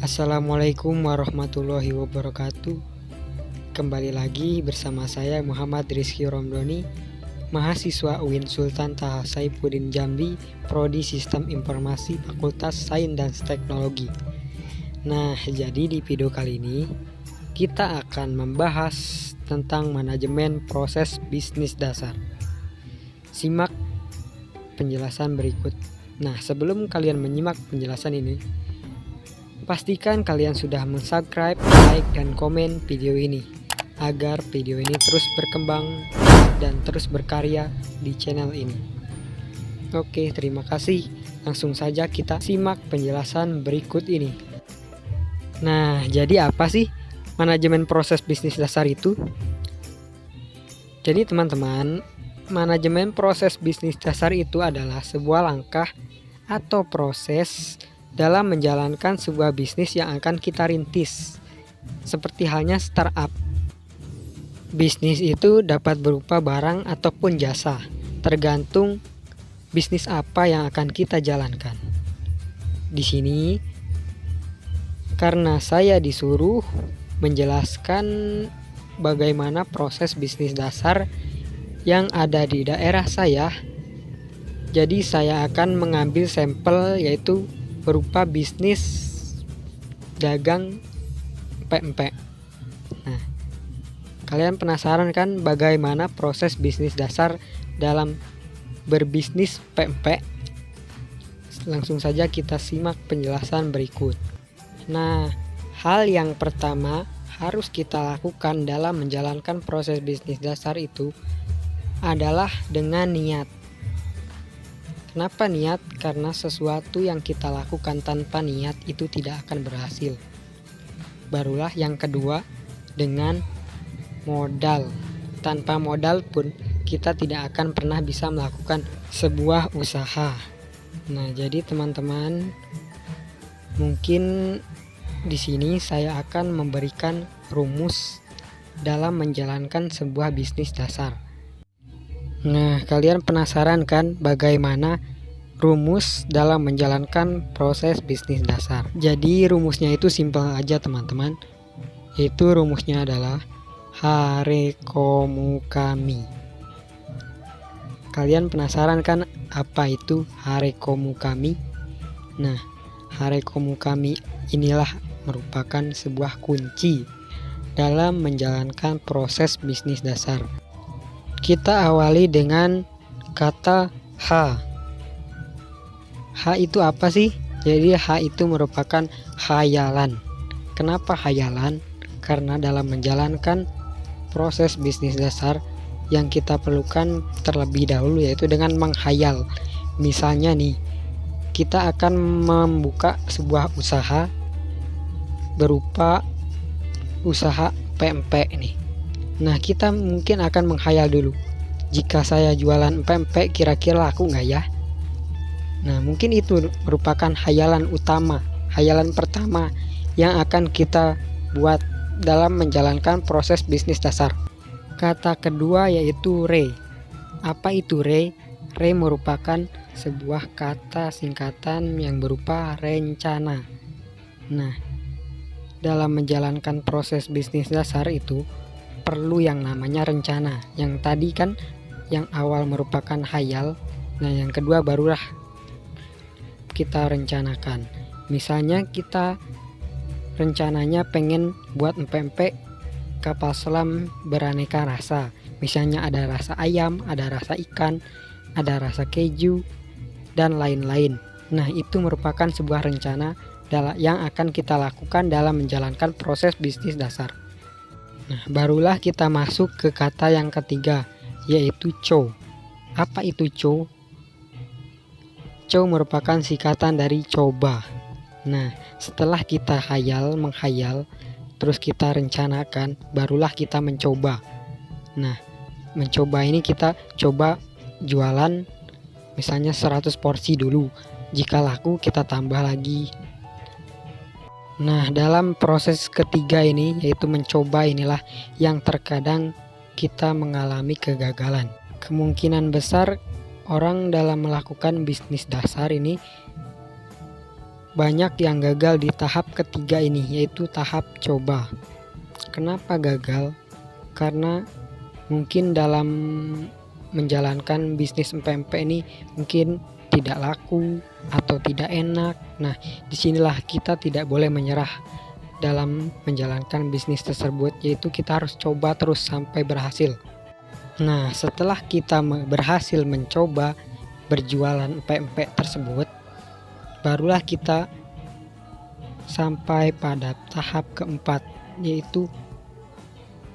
Assalamualaikum warahmatullahi wabarakatuh. Kembali lagi bersama saya Muhammad Rizky Romdoni, mahasiswa UIN Sultan Taha Saifuddin Jambi, Prodi Sistem Informasi Fakultas Sains dan Teknologi. Nah, jadi di video kali ini kita akan membahas tentang manajemen proses bisnis dasar. Simak penjelasan berikut. Nah, sebelum kalian menyimak penjelasan ini, pastikan kalian sudah subscribe, like, dan komen video ini agar video ini terus berkembang dan terus berkarya di channel ini. Oke, terima kasih. Langsung saja kita simak penjelasan berikut ini. Nah, jadi apa sih manajemen proses bisnis dasar itu? Jadi teman-teman, manajemen proses bisnis dasar itu adalah sebuah langkah atau proses dalam menjalankan sebuah bisnis yang akan kita rintis, seperti halnya startup. Bisnis itu dapat berupa barang ataupun jasa, tergantung bisnis apa yang akan kita jalankan. Di sini, karena saya disuruh menjelaskan bagaimana proses bisnis dasar yang ada di daerah saya, jadi saya akan mengambil sampel yaitu berupa bisnis dagang pempek. Nah, kalian penasaran kan bagaimana proses bisnis dasar dalam berbisnis pempek? Langsung saja kita simak penjelasan berikut. Nah, hal yang pertama harus kita lakukan dalam menjalankan proses bisnis dasar itu adalah dengan niat. Kenapa niat? Karena sesuatu yang kita lakukan tanpa niat itu tidak akan berhasil. Barulah yang kedua, dengan modal. Tanpa modal pun kita tidak akan pernah bisa melakukan sebuah usaha. Nah, jadi teman-teman, mungkin di sini saya akan memberikan rumus dalam menjalankan sebuah bisnis dasar. Nah, kalian penasaran kan bagaimana rumus dalam menjalankan proses bisnis dasar? Jadi rumusnya itu simpel aja teman-teman. Itu rumusnya adalah harekomukami. Kalian penasaran kan apa itu harekomukami? Nah, harekomukami inilah merupakan sebuah kunci dalam menjalankan proses bisnis dasar. Kita awali dengan kata H. H itu apa sih? Jadi H itu merupakan khayalan. Kenapa khayalan? Karena dalam menjalankan proses bisnis dasar yang kita perlukan terlebih dahulu yaitu dengan menghayal. Misalnya nih, kita akan membuka sebuah usaha berupa usaha pempek nih. Nah, kita mungkin akan menghayal dulu, jika saya jualan pempek kira-kira laku nggak ya? Nah, mungkin itu merupakan hayalan utama, hayalan pertama yang akan kita buat dalam menjalankan proses bisnis dasar. Kata kedua yaitu re. Apa itu re? Re merupakan sebuah kata singkatan yang berupa rencana. Nah, dalam menjalankan proses bisnis dasar itu perlu yang namanya rencana. Yang tadi kan yang awal merupakan hayal. Nah, yang kedua barulah kita rencanakan. Misalnya kita rencananya pengen buat pempek kapal selam beraneka rasa. Misalnya ada rasa ayam, ada rasa ikan, ada rasa keju, dan lain-lain. Nah, itu merupakan sebuah rencana yang akan kita lakukan dalam menjalankan proses bisnis dasar. Nah, barulah kita masuk ke kata yang ketiga, yaitu co. Apa itu co? Co merupakan singkatan dari coba. Nah, setelah kita menghayal, terus kita rencanakan, barulah kita mencoba. Nah, mencoba ini kita coba jualan misalnya 100 porsi dulu. Jika laku kita tambah lagi. Nah, dalam proses ketiga ini yaitu mencoba inilah yang terkadang kita mengalami kegagalan. Kemungkinan besar orang dalam melakukan bisnis dasar ini banyak yang gagal di tahap ketiga ini, yaitu tahap coba. Kenapa gagal? Karena mungkin dalam menjalankan bisnis empek-empek ini mungkin tidak laku atau tidak enak. Nah, disinilah kita tidak boleh menyerah dalam menjalankan bisnis tersebut, yaitu kita harus coba terus sampai berhasil. Nah, setelah kita berhasil mencoba berjualan empek-empek tersebut, barulah kita sampai pada tahap keempat, yaitu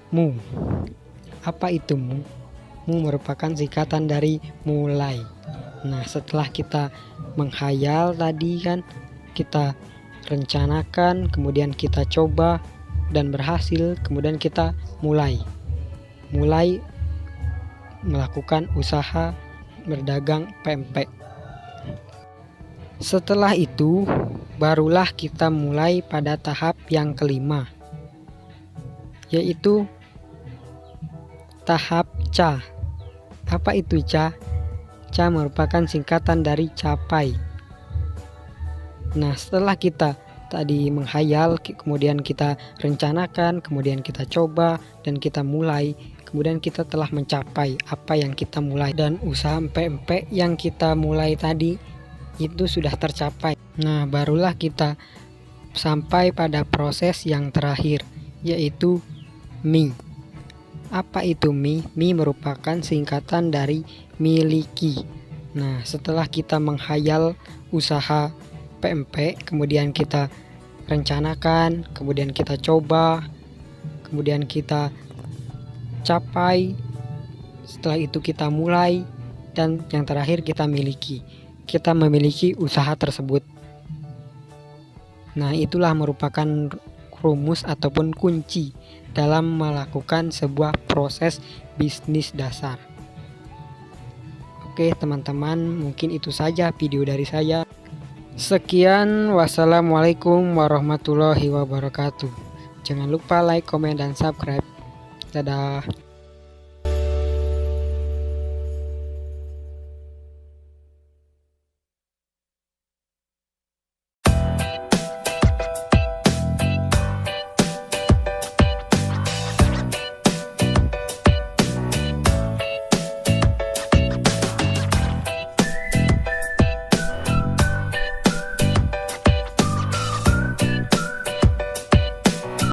mu. Apa itu mu? Mu merupakan singkatan dari mulai. Nah, setelah kita menghayal tadi kan, kita rencanakan, kemudian kita coba dan berhasil, kemudian kita mulai melakukan usaha berdagang pempek. Setelah itu barulah kita mulai pada tahap yang kelima, yaitu tahap ca. Apa itu ca? Ca merupakan singkatan dari capai. Nah, setelah kita tadi menghayal, kemudian kita rencanakan, kemudian kita coba dan kita mulai, kemudian kita telah mencapai apa yang kita mulai, dan usaha empek-empek yang kita mulai tadi itu sudah tercapai. Nah, barulah kita sampai pada proses yang terakhir, yaitu mi. Apa itu mi? Mi merupakan singkatan dari miliki. Nah, setelah kita menghayal usaha pempek, kemudian kita rencanakan, kemudian kita coba, kemudian kita capai, setelah itu kita mulai, dan yang terakhir kita miliki. Kita memiliki usaha tersebut. Nah, itulah merupakan rumus ataupun kunci dalam melakukan sebuah proses bisnis dasar. Oke teman-teman, mungkin itu saja video dari saya. Sekian, wassalamualaikum warahmatullahi wabarakatuh. Jangan lupa like, komen, dan subscribe. Dadah.